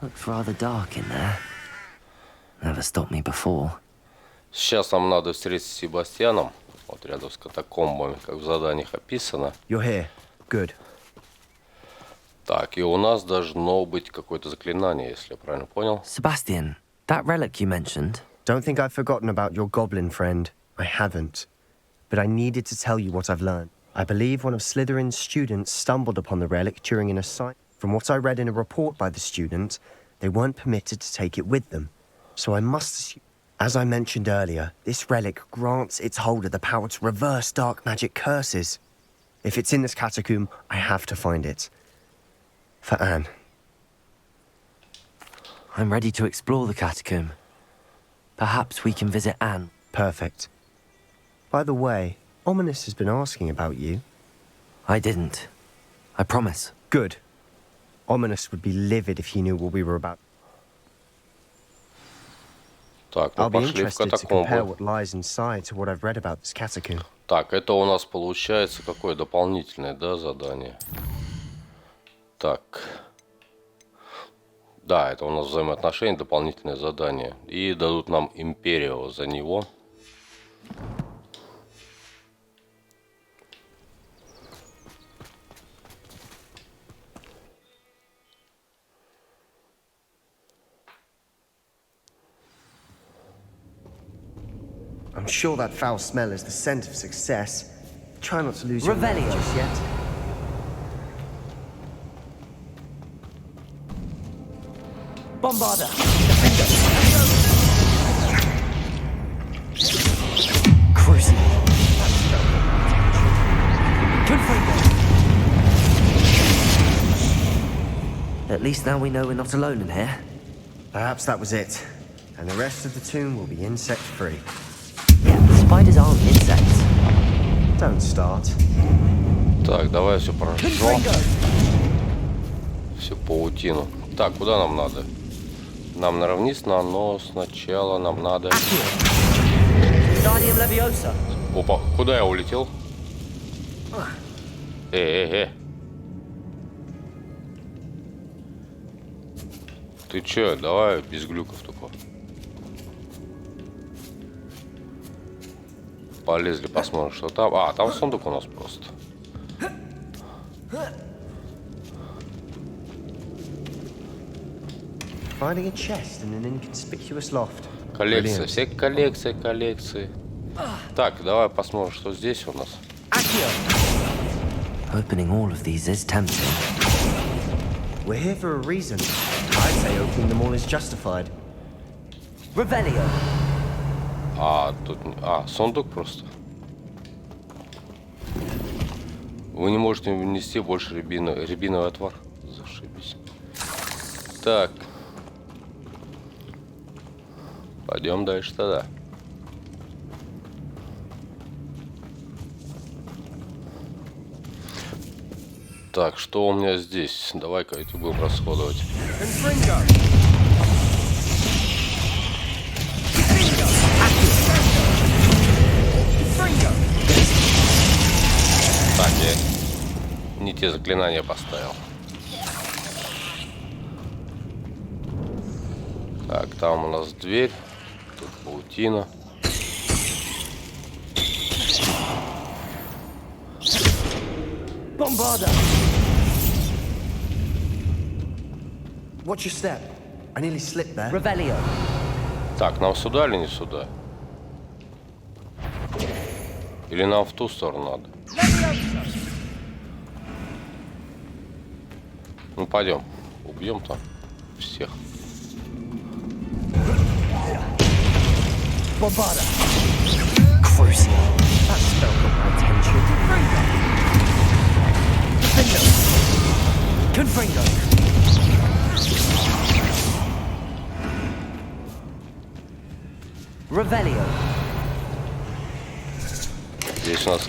Looks rather dark in there. Never stopped me before. Сейчас нам надо встретиться с Себастьяном, вот рядом с катакомбами, как в заданиях описано. You're here. Good. Так, и у нас должно быть какое-то заклинание, если я правильно понял. Sebastian, that relic you mentioned. Don't think I've forgotten about your goblin friend. I haven't. But I needed to tell you what I've learned. I believe one of Slytherin's students stumbled upon the relic during an assignment. From what I read in a report by the student, they weren't permitted to take it with them. So I must assume... As I mentioned earlier, this relic grants its holder the power to reverse dark magic curses. If it's in this catacomb, I have to find it. For Anne. I'm ready to explore the catacomb. Perhaps we can visit Anne. Perfect. By the way, Ominous has been asking about you. I didn't. I promise. Good. Ominous would be livid if he knew what we were about. Так, I'll мы be пошли в interested to compare катакомбы. what lies inside to what I've read about this catacomb. Так, это у нас получается какое дополнительное, да, задание? Так. Да, это у нас взаимоотношения, дополнительное задание. И дадут нам Империо за него. I'm sure that foul smell is the scent of success. Try not to lose your Revelio. mind just yet. Bombarda! Cruising. At least now we know we're not alone in here. Perhaps that was it. And the rest of the tomb will be insect-free. Yeah, spiders aren't insects. Don't start. Так, давай все прожжем. Всю паутину. Так, куда нам надо? Нам наверное вниз, но сначала нам надо... Опа, куда я улетел? Ты чё, давай без глюков только. Полезли, посмотрим, что там. А, там сундук у нас просто. Finding a chest in an inconspicuous loft. Коллекция, все коллекции. Так, давай посмотрим, что здесь у нас. Opening all of these is tempting. We're here for a reason. I'd say opening them all is justified. Revelio. А, тут... А, сундук просто. Вы не можете внести больше рябиновый отвар. Зашибись. Так. Пойдем дальше тогда. Так, что у меня здесь? Давай-ка эти будем расходовать. Так, я не те заклинания поставил. Так, там у нас дверь. Тут паутина. Bombarda. Watch your step. I nearly slipped there. Revelio. Так, нам сюда или не сюда? Или нам в ту сторону надо? Ну, пойдем. Убьем там всех. Bombarda. Crucial. That spell got my attention. Confringo. Revelio. Здесь у нас...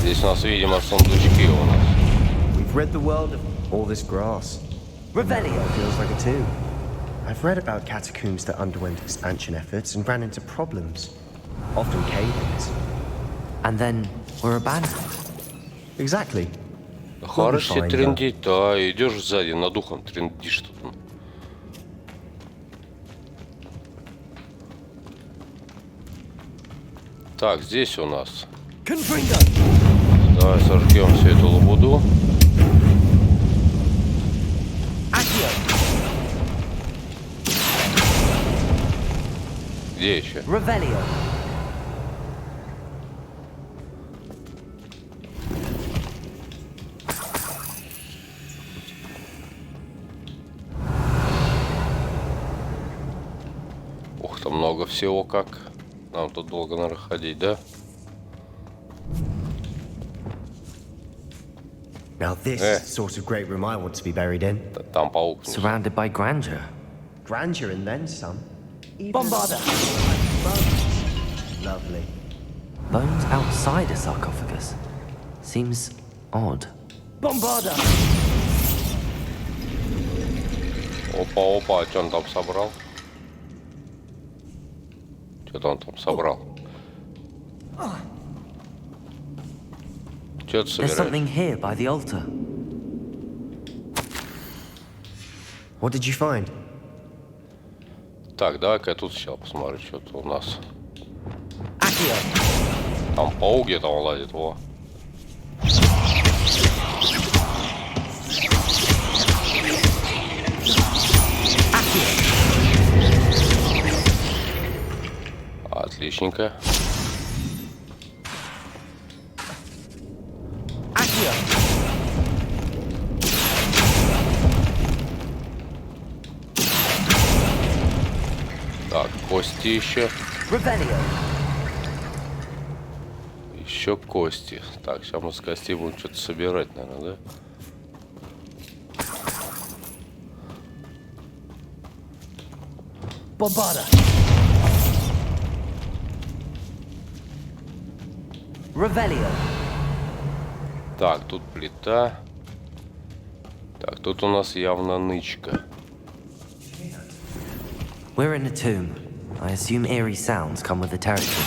Здесь у нас, видимо, сундучки у нас. We've read the world of all this grass. Revelio. Feels like a tomb. I've read about catacombs that underwent expansion efforts and ran into problems. Often cave-ins. And then we're abandoned. Exactly. Хороший fine, трындеть, да, идешь сзади, над ухом трындишь тут. Так, здесь у нас. Давай сожгем всю эту лабуду. Где еще? Ух, там много всего как. Нам тут долго, наверное, ходить, да? Now this is the sort of great room I want to be buried in. Там паук. Surrounded by grandeur. Grandeur and then some. Bombarda! Lovely. Bones outside a sarcophagus. Seems odd. Bombarda! Опа, что он там собрал? Что-то он там собрал. Что ты There's собираешь? something here by the altar. What did you find? Так, давай-ка я тут сначала посмотрю, что-то у нас. Там паук где-то он лазит, во. Отличненько. Так, кости еще. Еще кости. Так, сейчас мы с костей будем что-то собирать, наверное, да? Bombarda! Revelio. Так, тут плита. Так, тут у нас явно нычка. We're in a tomb. I assume eerie sounds come with the territory.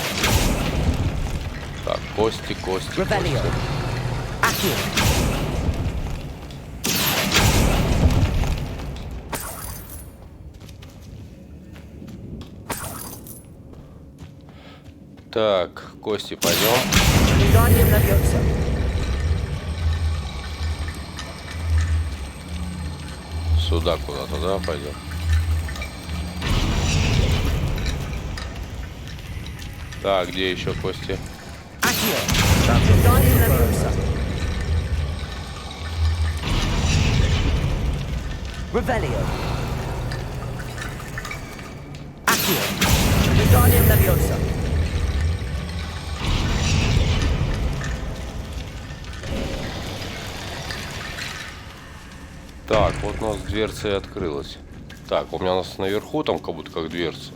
Так, кости. Revelio. Accio. Так, кости пойдем. Сюда куда-то, да, пойдем. Так, где еще кости? Revelio. Accio. Wingardium Leviosa. Так, вот у нас дверца и открылась. Так, у меня у нас наверху там как будто как дверца.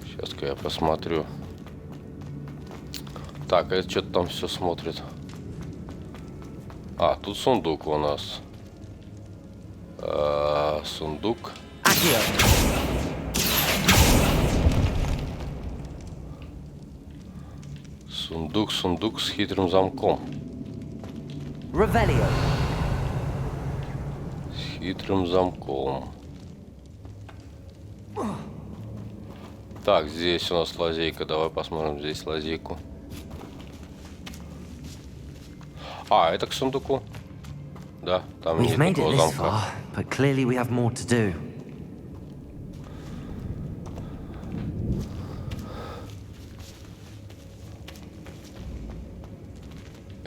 Сейчас-ка я посмотрю. Так, а это что-то там все смотрит. А, тут сундук у нас. Сундук. Сундук с хитрым замком. Revelio. С хитрым замком. Так, здесь у нас лазейка. Давай посмотрим здесь лазейку. А, это к сундуку. Да, там We've нет made it никакого this замка. far, but clearly we have more to do.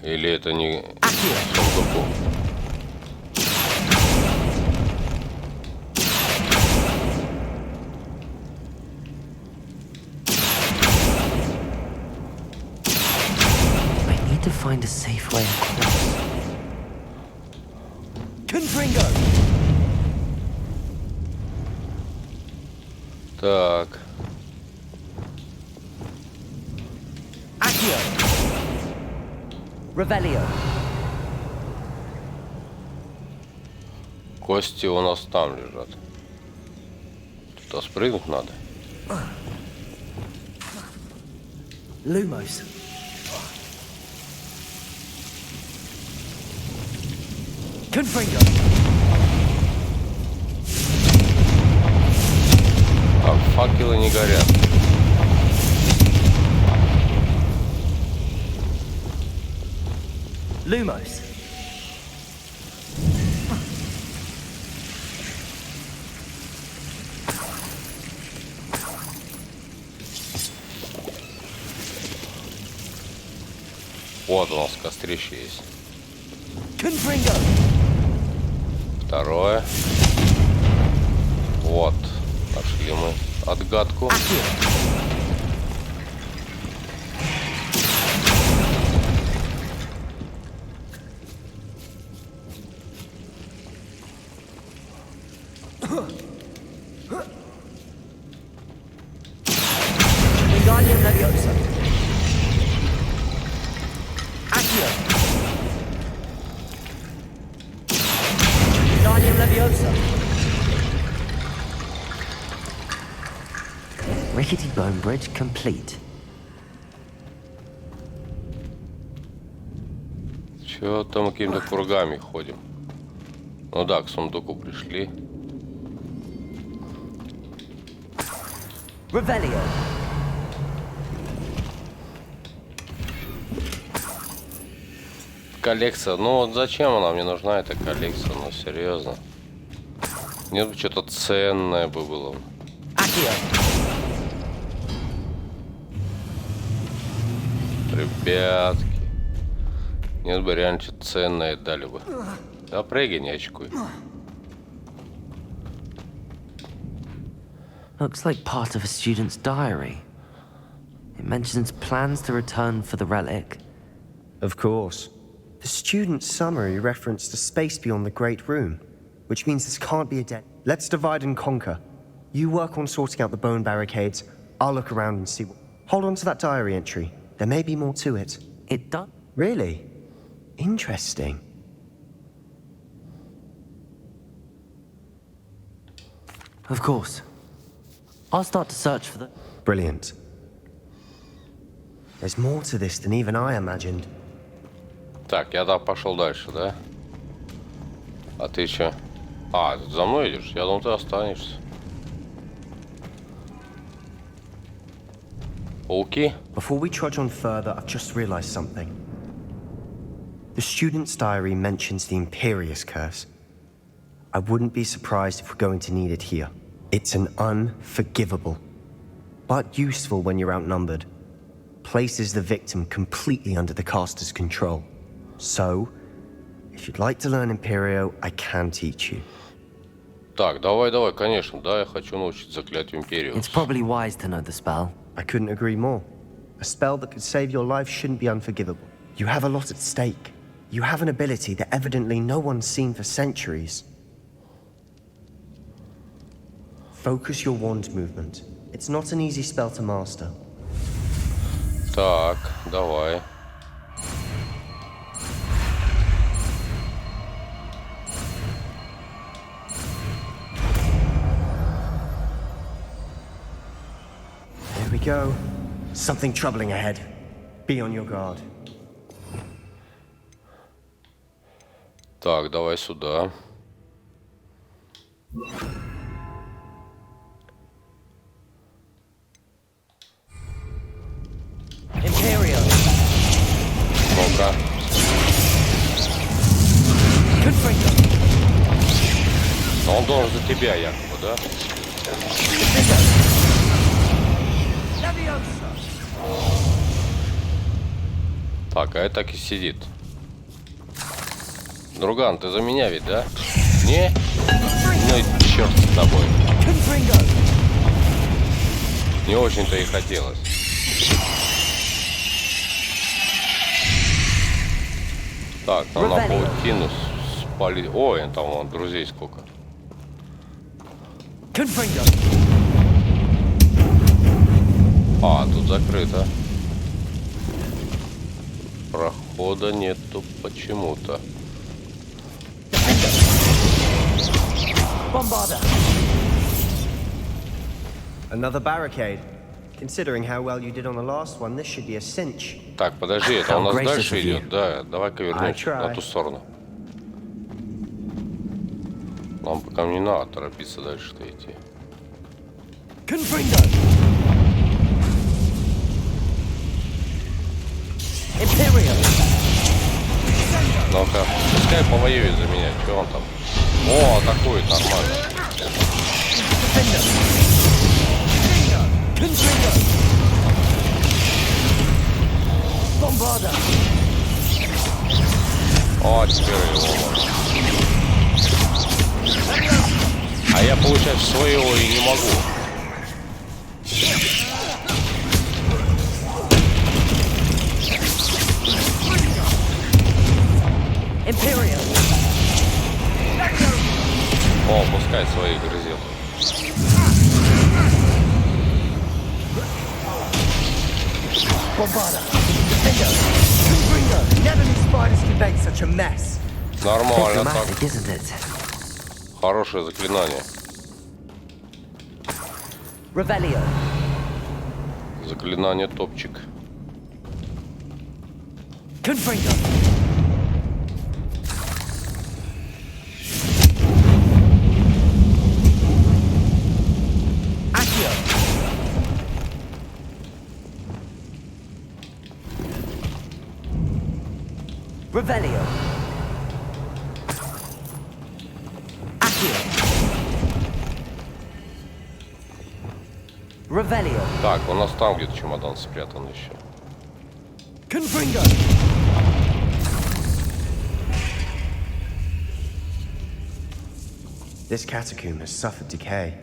Или это не к сундуку? I need to find a safe way across. Confringo. Так. Accio. Revelio. Кости у нас там лежат. Туда спрыгнуть надо. Lumos. Confringo. Так, факелы не горят. Lumos. Вот у нас кострище есть. Confringo. Второе. Вот. Нашли мы отгадку. Wingardium Leviosa. Accio. Wingardium Leviosa. Rickety bone bridge complete. Чё-то мы какими-то кругами ходим. Ну да, к сундуку пришли. Revelio. Коллекция. Ну вот зачем она мне нужна, эта коллекция? Ну серьезно. Нет бы что-то ценное бы было. Accio. Ребятки. Нет бы реально что-то ценное дали бы. Да прыгай, не очкуй. Looks like part of a student's diary. It mentions plans to return for the relic. Of course. The student's summary referenced a space beyond the Great Room, which means this can't be a dead. Let's divide and conquer. You work on sorting out the bone barricades. I'll look around and see what... Hold on to that diary entry. There may be more to it. It does. Really? Interesting. Of course. I'll start to search for the... Brilliant. There's more to this than even I imagined. Так, я там пошел дальше, да? А ты чё? А, ты за мной идешь? Я думал, ты останешься. Пауки? Before we trudge on further, I've just realized something. The student's diary mentions the Imperious Curse. I wouldn't be surprised if we're going to need it here. It's an unforgivable, but useful when you're outnumbered. Places the victim completely under the caster's control. So, if you'd like to learn Imperio, I can teach you. Так, давай, конечно, да, я хочу научить заклятию Империус. It's probably wise to know the spell. I couldn't agree more. A spell that could save your life shouldn't be unforgivable. You have a lot at stake. You have an ability that evidently no one's seen for centuries. Focus your wand movement. It's not an easy spell to master. Так, давай. There we go. Something troubling ahead. Be on your guard. Так, давай сюда. Imperio. Ну-ка. Confringo. Но он должен за тебя, якобы, да? Leviosa. Так, а это так и сидит. Друган, ты за меня ведь, да? Не? Ну и черт с тобой. Confringo. Не очень-то и хотелось. Так, нам на паутину спали... Ой, там вон друзей сколько. Confringo. А, тут закрыто. Прохода нету почему-то. Bombarda. Another barricade. Considering how well you did on the last one, this should be a cinch. Так, подожди, это у нас дальше идет. Да, давай-ка вернемся на ту сторону. Нам пока не надо торопиться дальше-то идти. Ну-ка, пускай повоюет за меня. Что он там? О, атакует нормально. О, теперь его можно. А я, получается, своего и не могу. О, пускай свои грызет. Нормально так. Хорошее заклинание. Заклинание топчик. Revelio. Accio. Revelio. Так, у нас там где-то чемодан спрятан еще. Confringo. This catacomb has suffered decay,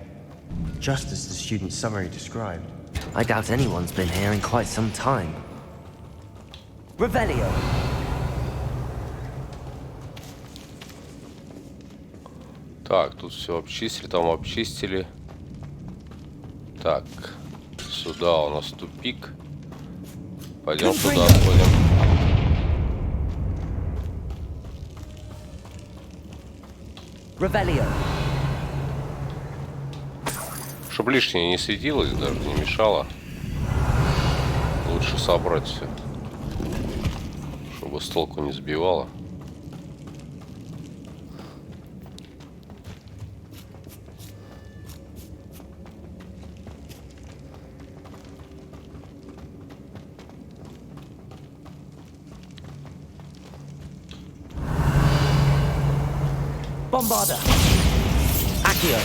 just as the student's summary described. I doubt anyone's been here in quite some time. Revelio. Так, тут все обчистили, там обчистили. Так, сюда у нас тупик. Пойдем сюда сходим. Revelio. Чтоб лишнее не светилось, даже не мешало. Лучше собрать все, чтобы с толку не сбивало. Bombarda. Accio.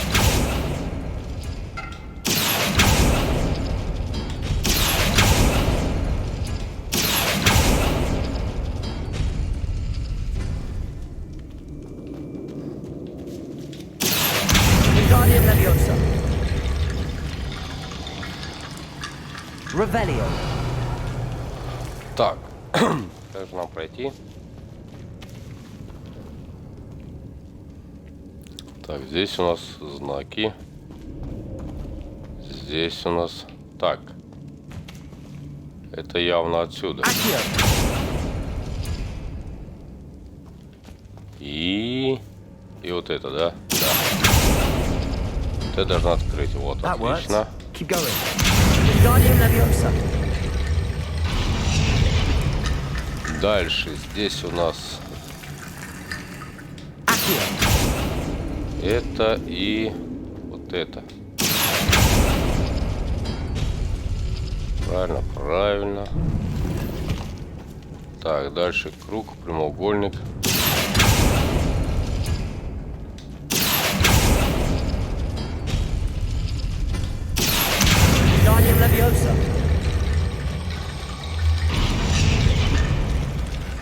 Guardian Leviosa. Revelio. Так, как же нам пройти? Так, здесь у нас знаки. Здесь у нас... Так. Это явно отсюда. И вот это, да? Да. Ты должна открыть. Вот, отлично. Дальше здесь у нас... Это и вот это. Правильно, правильно. Так, дальше круг, прямоугольник.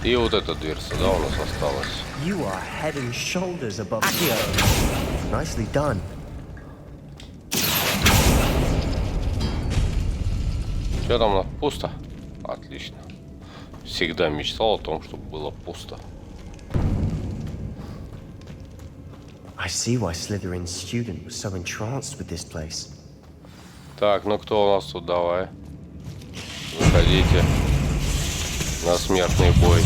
И вот эта дверца, да, у нас осталась. You are head and shoulders above the others. Nicely done. Что там? Пусто? Отлично. Всегда мечтал о том, чтобы было пусто. I see why Slytherin's student was so entranced with this place. Так, ну кто у нас тут? Давай. Выходите на смертный бой.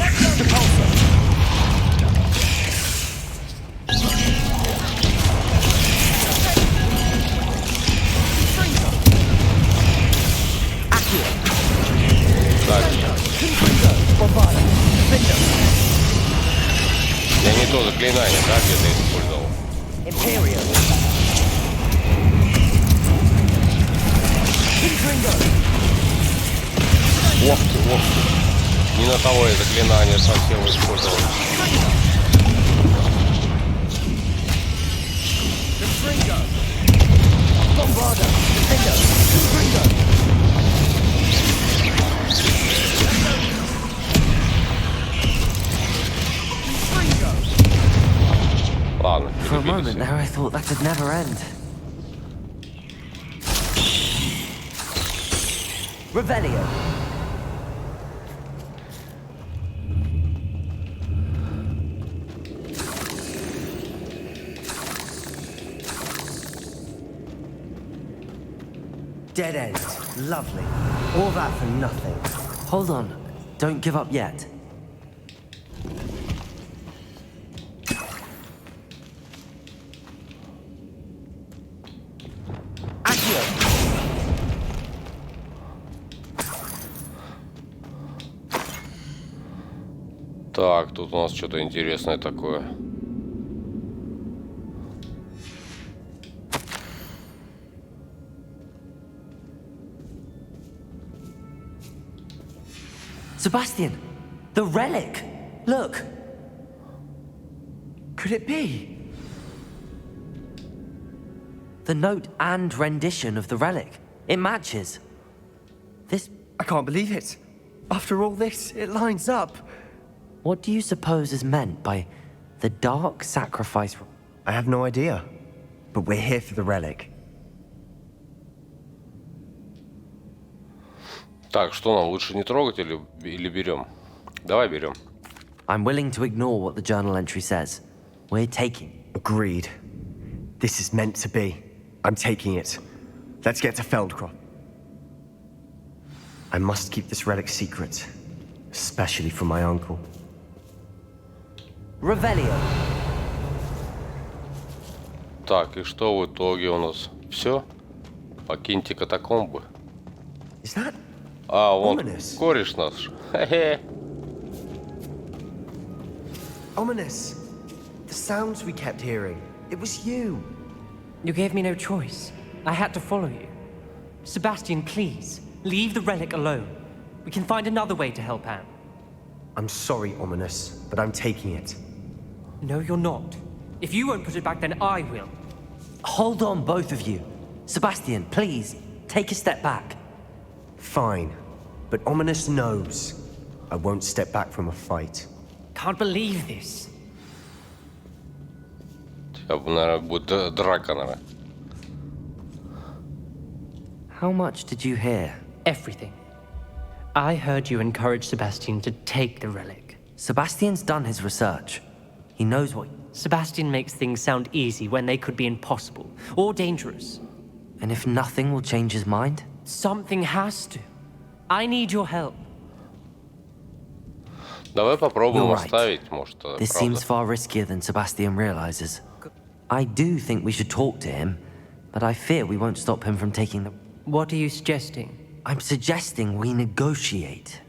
Так. Я не то заклинание, да, где-то использовал. Imperium. Ох ты, ох ты. Не на того я заклинание совсем использовал. Ладно, For a moment there, I thought that could never end. Revelio. Dead end. Lovely. All that for nothing. Hold on. Don't give up yet. Так, тут у нас что-то интересное такое. Sebastian! The relic! Look! Could it be? The note and rendition of the relic. It matches. This... I can't believe it. After all this, it lines up. What do you suppose is meant by the dark sacrifice? I have no idea. But we're here for the relic. Так, что нам лучше не трогать или берем? Давай берем. I'm willing to ignore what the journal entry says. We're taking. Agreed. This is meant to be. I'm taking it. Let's get to Feldcroft. I must keep this relic secret. Especially from my uncle. Revelio. Так, и что в итоге у нас? Все? Покиньте катакомбы. Is that А, вон ominous? кореш наш. Хе-хе. Ominous. The sounds we kept hearing. It was you. You gave me no choice. I had to follow you. Sebastian, please, leave the relic alone. We can find another way to help Anne. I'm sorry, Ominous, but I'm taking it. No, you're not. If you won't put it back, then I will. Hold on, both of you. Sebastian, please, take a step back. Fine. But Ominous knows. I won't step back from a fight. Can't believe this. Сейчас, наверное, будет драка, наверное. How much did you hear? Everything. I heard you encourage Sebastian to take the relic. Sebastian's done his research. He knows what... Sebastian makes things sound easy when they could be impossible or dangerous. And if nothing will change his mind? Something has to. I need your help. Давай попробуем You're right. оставить, может, This правда. seems far riskier than Sebastian realizes. I do think we should talk to him, but I fear we won't stop him from taking the... What are you suggesting? I'm suggesting we negotiate.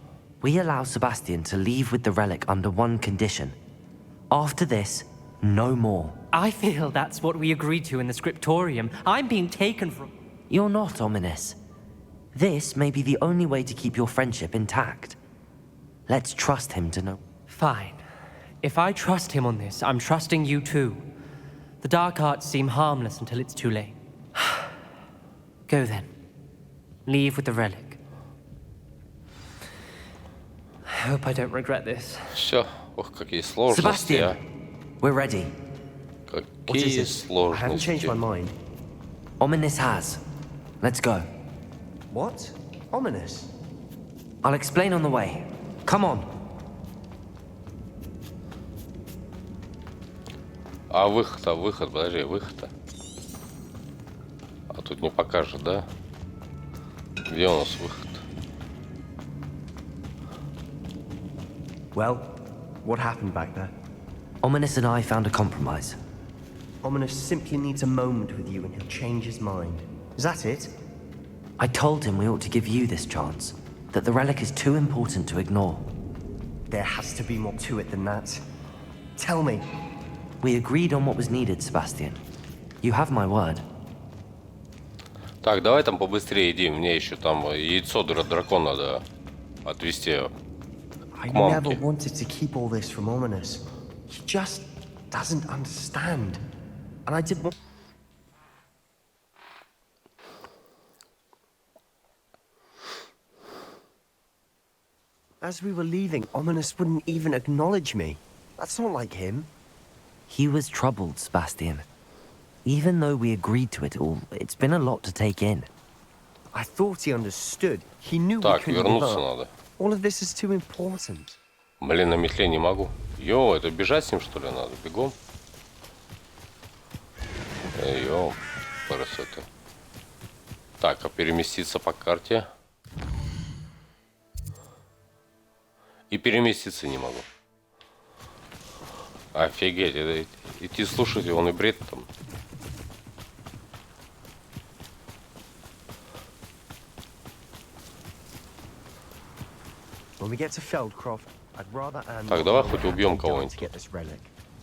We allow Sebastian to leave with the relic under one condition. After this, no more. I feel that's what we agreed to in the scriptorium. I'm being taken from... You're not ominous. This may be the only way to keep your friendship intact. Let's trust him to know. Fine. If I trust him on this, I'm trusting you too. The dark arts seem harmless until it's too late. Go then. Leave with the relic. I hope I don't regret this. Все. Ох, какие сложности, Sebastian, we're ready. а. What is Какие it? I haven't changed my сложности. mind. Ominous has. Let's go. What? Ominous? I'll explain on the way. Come on. А выход, подожди, выход-то. А тут не покажет, да? Где у нас выход? Well, what happened back there? Ominous and I found a compromise. Ominous simply needs a moment with you and he'll change his mind. Is that it? I told him we ought to give you this chance, that the relic is too important to ignore. There has to be more to it than that. Tell me. We agreed on what was needed, Sebastian. You have my word. Так, давай там побыстрее иди. Мне еще там яйцо дракона надо отвезти I к never мамке. wanted to keep all this from Ominous. He just doesn't understand. And I did want... As we were leaving, Ominous wouldn't even acknowledge me. That's not like him. He was troubled, Sebastian. Even though we agreed to it all, it's been a lot to take in. I thought he understood. He knew we Так, couldn't give вернуться up. надо. All of this is too important. Блин, на метле не могу. Йо, это бежать с ним, что ли, надо? Бегом. Йо, красота. Так, а переместиться по карте? И переместиться не могу. Офигеть, это идти слушать его, он и бред там. When we get to Feldcroft, I'd rather Anne... Так, давай хоть убьем to кого-нибудь. get this relic.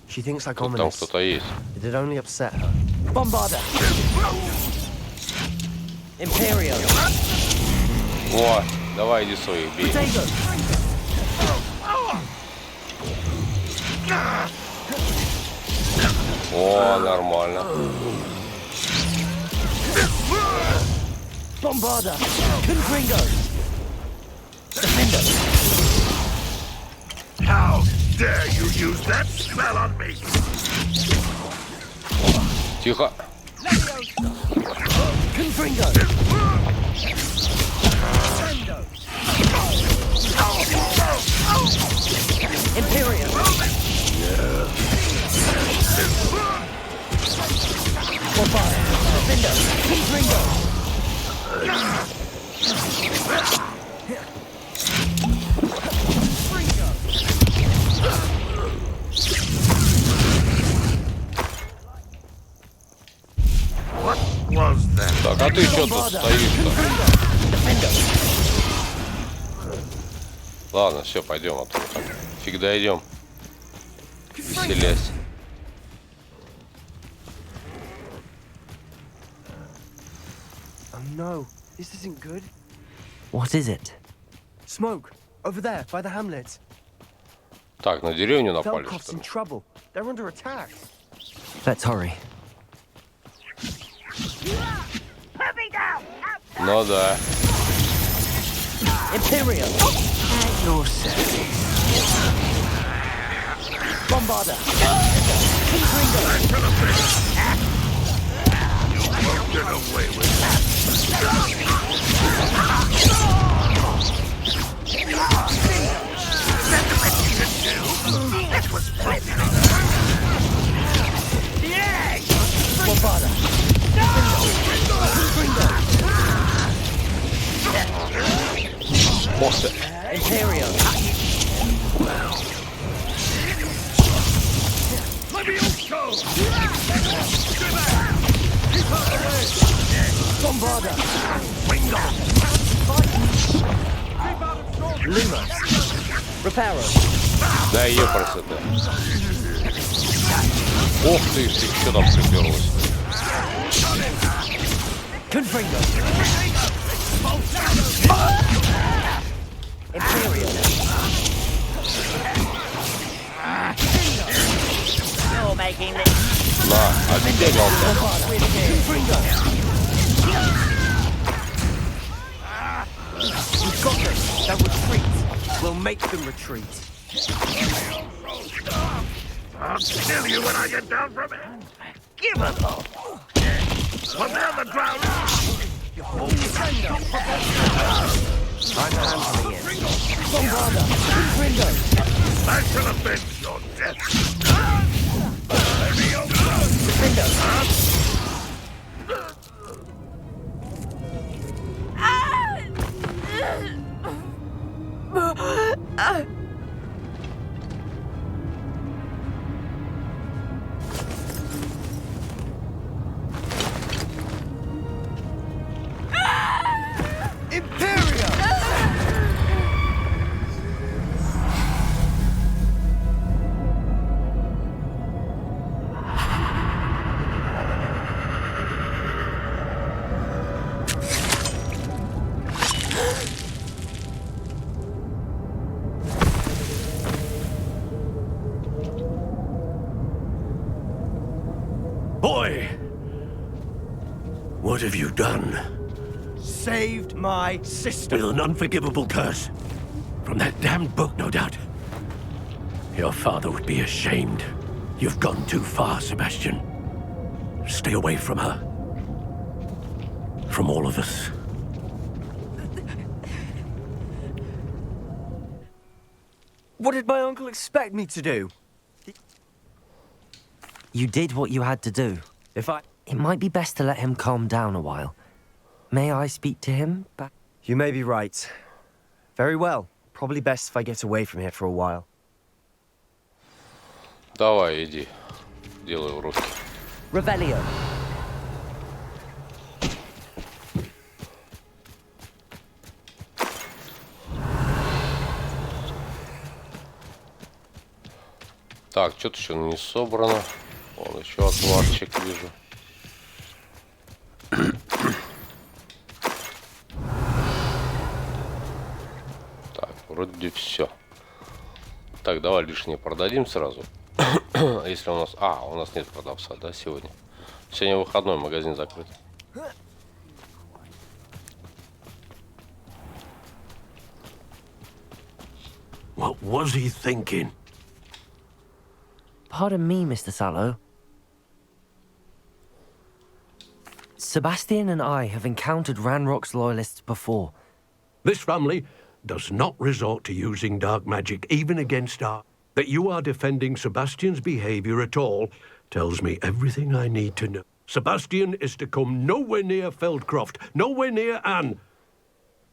She thinks like Тут там Ominous. кто-то есть. It'd only upset her. Bombarder! Imperial! О, давай иди своих бей. Potato! О, нормально. Bombarder! Confringo! Defender! How dare you use that spell on me? Тихо. Confringo! Imperial! Bombarder! Defender! Confringo! What was that? Так, а ты что тут стоишь-то? Ладно, все, пойдем, а то так фиг дойдем. Веселясь. Oh no, this isn't good. What is it? Smoke, over there, by the hamlet. Так, на деревню напали, Feldcroft's что in ли? trouble. They're under attack. Let's hurry. Ну да. Imperial! At your service. Bombarder! Get away with that. That was frightening. Bombarder! После. Imperial! Bombarder! Lumos! Reparo! Да ее красота. Ух ты, что там приперлось. Confringo! Imperial! You're making this. На, отбегался. Confringo! We've got this. They'll retreat. We'll make them retreat. I'll kill you when I get down from it. Give us all. When they're on the ground, I'm handling it. Bombarder! Confringo! I shall avenge your death. Defender! What have you done? Saved my sister. With an unforgivable curse. From that damned book, no doubt. Your father would be ashamed. You've gone too far, Sebastian. Stay away from her. From all of us. What did my uncle expect me to do? You did what you had to do. It might be best to let him calm down a while. May I speak to him? You may be right. Very well. Probably best if I get away from here for a while. Давай, иди. Делай уроки. Revelio. Так, что-то еще не собрано. Вон еще отварчик вижу. Так, вроде все. Так, давай лишнее продадим сразу. Если у нас... у нас нет продавца, да, сегодня? Сегодня выходной, магазин закрыт. What was he thinking? Pardon me, Mr. Sallow. Sebastian and I have encountered Ranrock's loyalists before. This family does not resort to using dark magic, even against our... That you are defending Sebastian's behavior at all tells me everything I need to know. Sebastian is to come nowhere near Feldcroft, nowhere near Anne.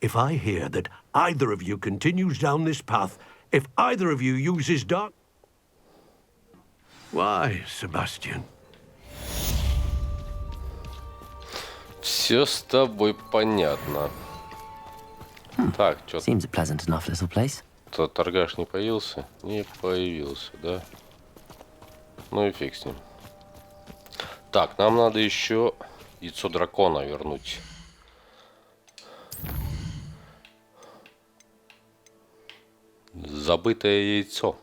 If I hear that either of you continues down this path, if either of you uses dark... Why, Sebastian? Все с тобой понятно. Так, что... Seems a pleasant enough little place. Торгаш не появился? Не появился, да? Ну и фиг с ним. Так, нам надо еще яйцо дракона вернуть. Забытое яйцо.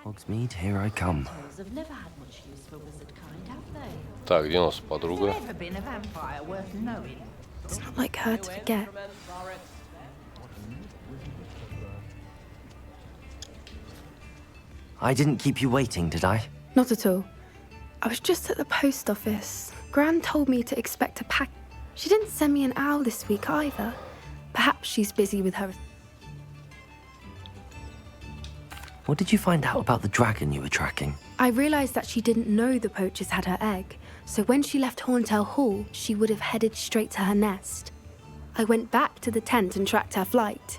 Hogsmeade, here I come. Have never had much use for wizard kind, have they? Так, где у нас подруга? Never been a vampire worth knowing. It's not like her to forget. I didn't keep you waiting, did I? Not at all. I was just at the post office. Gran told me to expect a pack. She didn't send me an owl this week either. Perhaps she's busy with her... What did you find out about the dragon you were tracking? I realised that she didn't know the poachers had her egg, so when she left Horntail Hall, she would have headed straight to her nest. I went back to the tent and tracked her flight.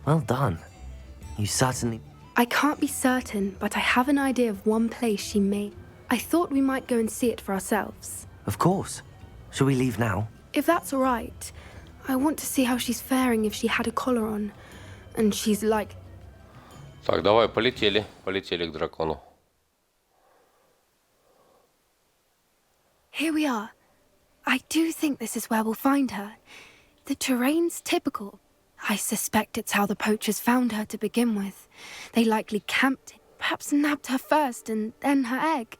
Well done. You certainly... I can't be certain, but I have an idea of one place she may... I thought we might go and see it for ourselves. Of course. Shall we leave now? If that's all right, I want to see how she's faring if she had a collar on. And she's like... Так, давай, полетели. Полетели к дракону. Here we are. I do think this is where we'll find her. The terrain's typical. I suspect it's how the poachers found her to begin with. They likely camped, perhaps nabbed her first and then her egg.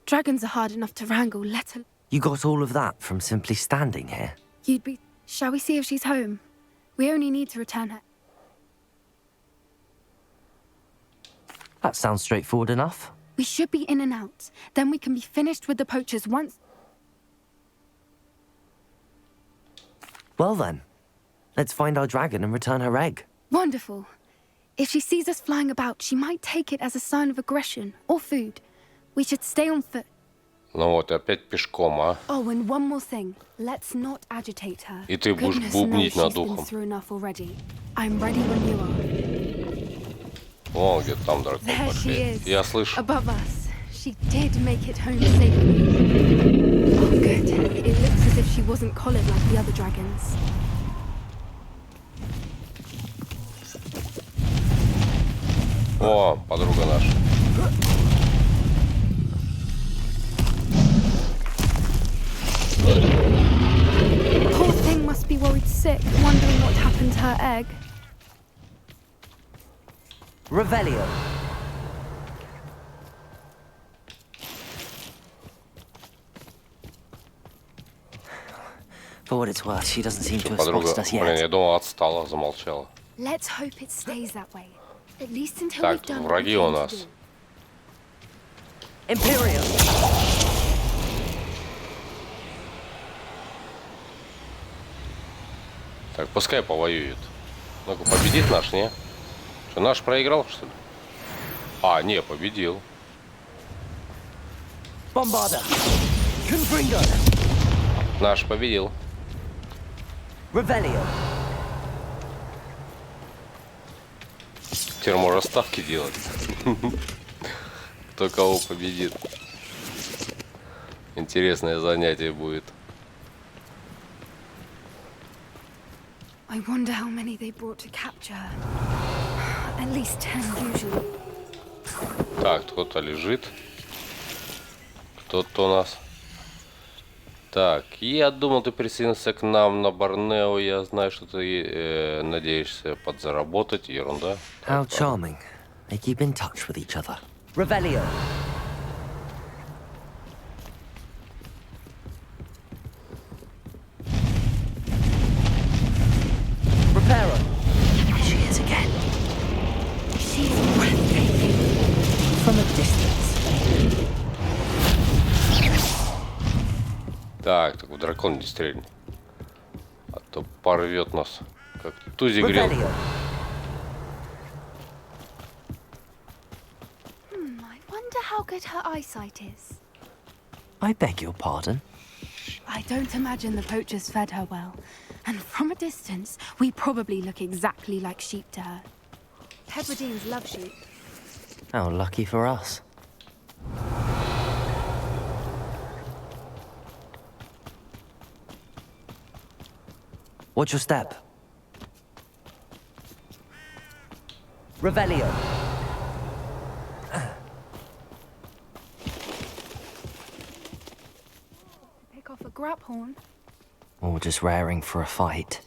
Dragons are hard enough to wrangle, let alone... You got all of that from simply standing here? You'd be... Shall we see if she's home? We only need to return her. That sounds straightforward enough. We should be in and out. Then we can be finished with the poachers once... Well then, let's find our dragon and return her egg. Wonderful. If she sees us flying about, she might take it as a sign of aggression or food. We should stay on foot. Ну вот, опять пешком, а? Oh, and one more thing. Let's not agitate her. И ты будешь Goodness бубнить knows над she's been ухом. through enough already. I'm ready when you are. О, где-то там дракон There she пошли. is. Я слышу. Above us. She did make it home safely. Oh, good. It looks as if she wasn't collared like the other dragons. О, подруга наша. Poor thing must be worried sick, wondering what happened to her egg. Revelio. For what it's worth, she doesn't seem to have Подруга, spotted us блин, yet. я думал, отстала, замолчала. Let's hope it stays that way. At least until Так, we've done враги what у we came to нас. do. Imperium. Так, пускай повоюет. Ну-ка, победит наш, не? Что, наш проиграл, что ли? А, не, победил. Bombarda. Confringo. Наш победил. Revelio. Теперь можно ставки делать. Кто кого победит. Интересное занятие будет. I wonder how many they brought to capture her. At least 10 usually. Так, кто-то лежит. Кто-то у нас. Так, я думал, ты присоединился к нам на Борнео. Я знаю, что ты надеешься подзаработать. Ерунда. How charming. They keep in touch with each other. Revelio. Reparo. There she is again. She's breathtaking. From a distance. Так, так дракон не стрельни. А то порвет нас. Как тузи грел. Revelio. I wonder how good her eyesight is. I beg your pardon. I don't imagine the poachers fed her well. And from a distance, we probably look exactly like sheep to her. Hebrideans love sheep. How lucky for us. Watch your step. Revelio. Pick off a grap horn. Or just raring for a fight.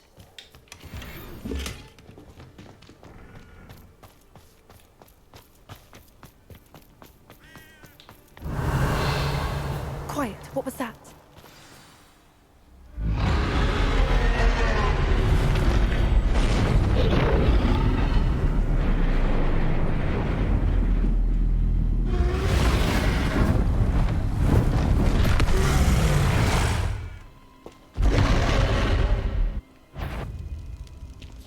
Quiet, what was that?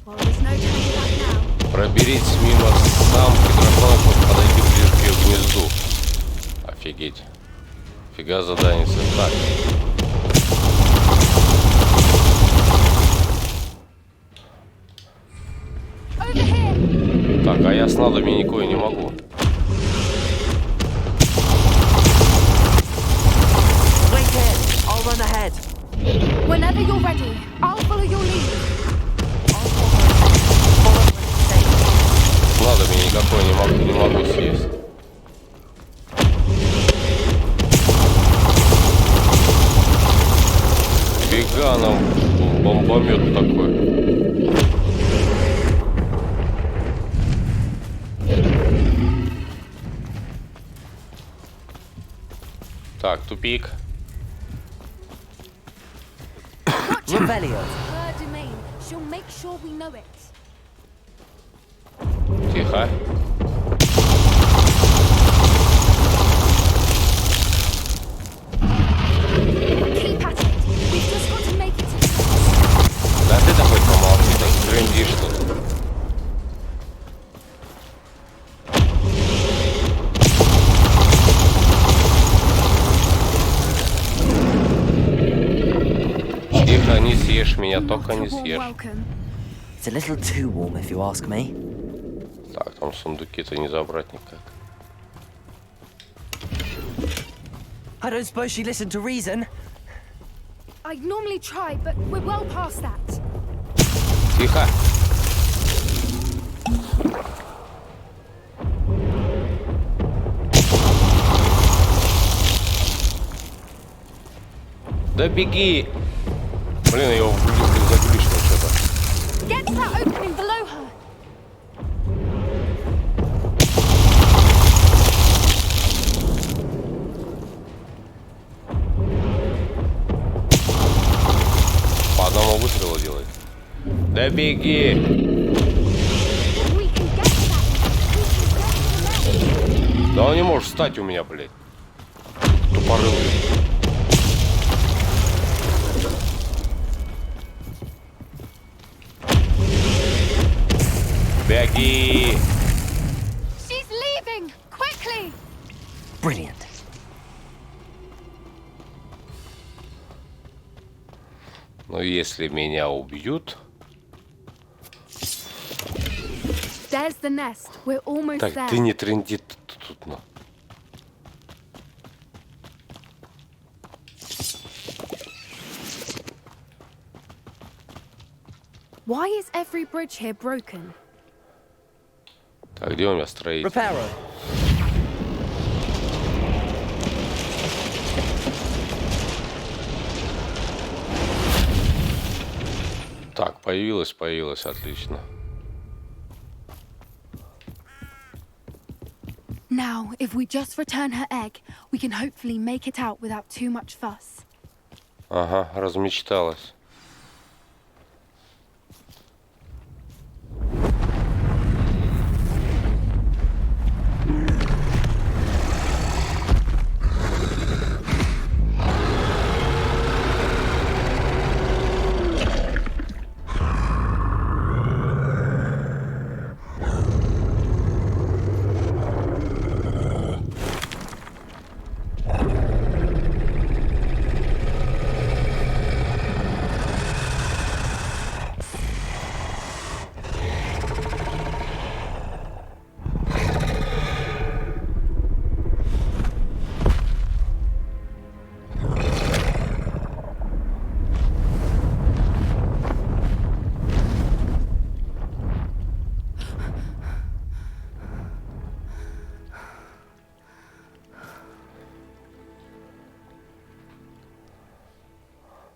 Well, there's no turning back now. Проберись мимо самки дракона, чтобы подойти ближе к ее гнезду. Офигеть. Фига заданица. Так. Over here! Так, а я с надами никакой не могу. Wait here. I'll run ahead. Whenever you're ready, I'll follow your lead. С надами никакой не могу съесть. Фига нам бомбомет такой. Так, тупик. Revelio. Her domain. She'll make sure we know it. Тихо. Keep at it. We've just got to make it to the Да ты такой помолчи, так трындишь тут. Тихо, не съешь меня, только не съешь. welcome. It's a little too warm if you ask me. Так, там сундуки-то не забрать никак. I don't suppose she listened to reason. I'd normally try, but we're well past that. Тихо. Да беги! Блин, его заглючило что-то. Get to that opening below her. По одному выстрелу делает. Да беги! We can get to that. Да он не может встать у меня, блядь. Тупорылый. Беги! She's leaving! Quickly! Brilliant. Но если меня убьют... There's the nest. We're almost Так, there. ты не тренди тут, ну. Why is every bridge here broken? Так, где у меня строитель? Reparo. Так, появилась, отлично. Now, if we just return her egg, we can hopefully make it out without too much fuss. Ага, размечталась.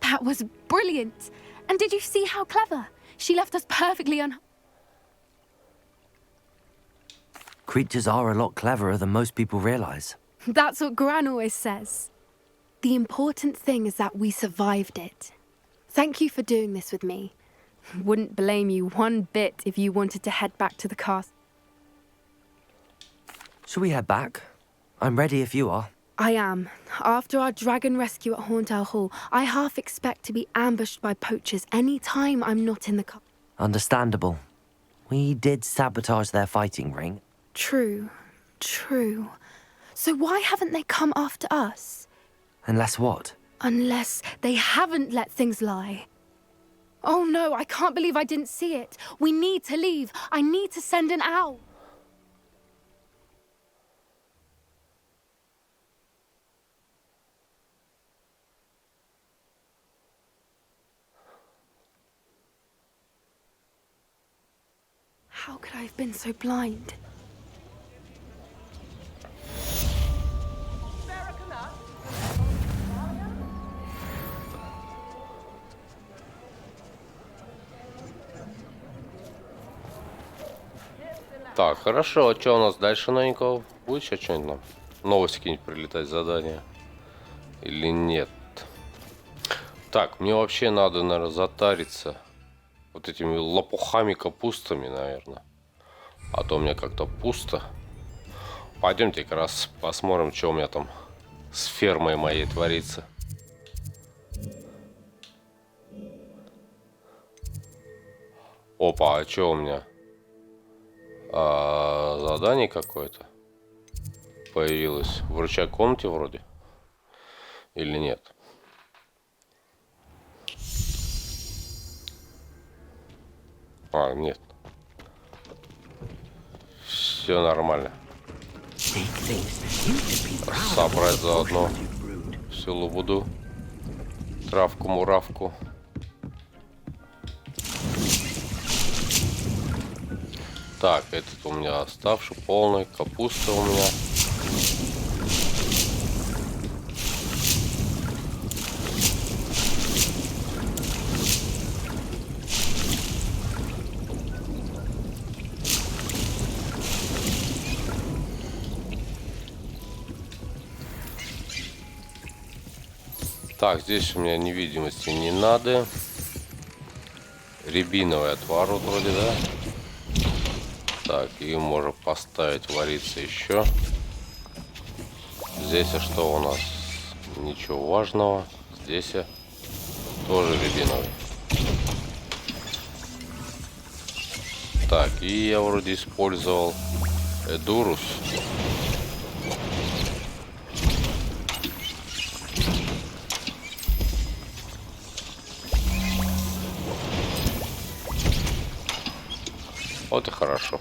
That was brilliant. And did you see how clever? She left us perfectly Creatures are a lot cleverer than most people realize. That's what Gran always says. The important thing is that we survived it. Thank you for doing this with me. Wouldn't blame you one bit if you wanted to head back to the castle. Shall we head back? I'm ready if you are. I am. After our dragon rescue at Hauntow Hall, I half expect to be ambushed by poachers any time I'm not in the car. Understandable. We did sabotage their fighting ring. True. So why haven't they come after us? Unless what? Unless they haven't let things lie. Oh no, I can't believe I didn't see it. We need to leave. I need to send an owl. How could I have been so blind? Так, хорошо. А что у нас дальше новенького? Будет еще что-нибудь нам? Новости какие-нибудь прилетать, задания? Или нет? Так, мне вообще надо, наверное, затариться вот этими лопухами, капустами, наверное. А то у меня как-то пусто. Пойдемте как раз посмотрим, что у меня там с фермой моей творится. Опа, а что у меня? Задание какое-то появилось. Вручай комнате вроде. Или нет? Нет. Все нормально. Собрать заодно всю лабуду. Травку-муравку. Так, этот у меня оставший полный. Капуста у меня. Так, здесь у меня невидимости не надо. Рябиновый отвар вот вроде, да? Так, ее можно поставить вариться еще. Здесь что у нас? Ничего важного. Здесь тоже рябиновый. Так, и я вроде использовал Эдурус. Вот и хорошо.